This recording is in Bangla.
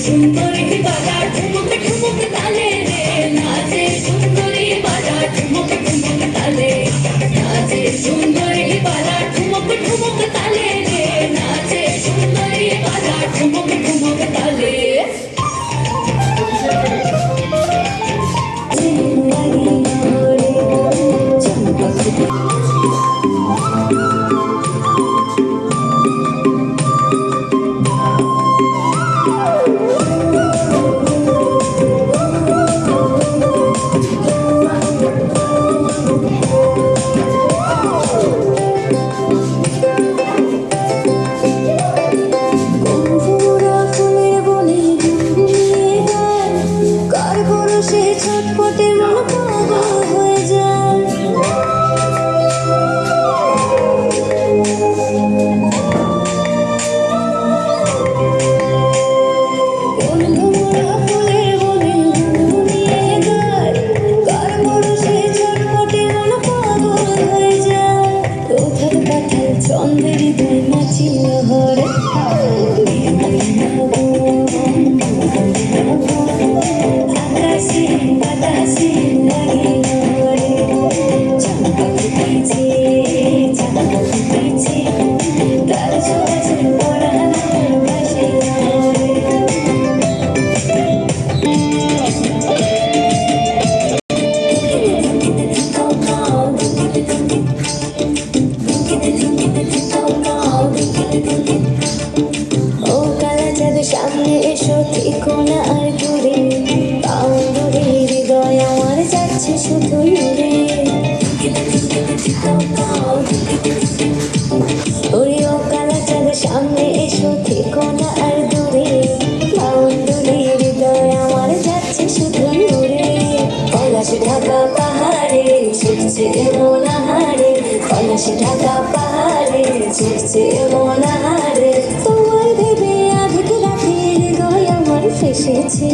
সুন্দরী বাজার ঠুমুক ঠুমুক তালে রে, নাচে সুন্দরী বাজার ঠুমুক ঠুমুক তালে, নাচে সুন্দরী বাজার ঠুমুক ঠুমুক তালে রে, নাচে সুন্দরী বাজার ঠুমুক ঠুমুক তালে। চন্দ্রের দুই নাচিল হরে, আকাশে বাতাসে লাগিল হরে, চাঁপা ফুটেছে চাঁপা ফুটেছে, তার ছোঁয়াছে পরাণ ভাসে হরে। ও কালা চাঁদ সামনে এসো, থেকো না আর দূরে, পাও দূরে হৃদয় আমার যাচ্ছে শুধুই উড়ে। ওরে ও কালা চাঁদ সামনে এসো, থেকো না আর দূরে, পাও দূরে হৃদয় আমার যাচ্ছে শুধুই উড়ে। পলাশ ঢাকা পাহাড়ে ছুটছে মন হারে, পলাশ ঢাকা পাহাড়ে ছুটছে মন হারে, তোমার ভেবে আধেক রাতে হৃদয় আমার ফেসেছে।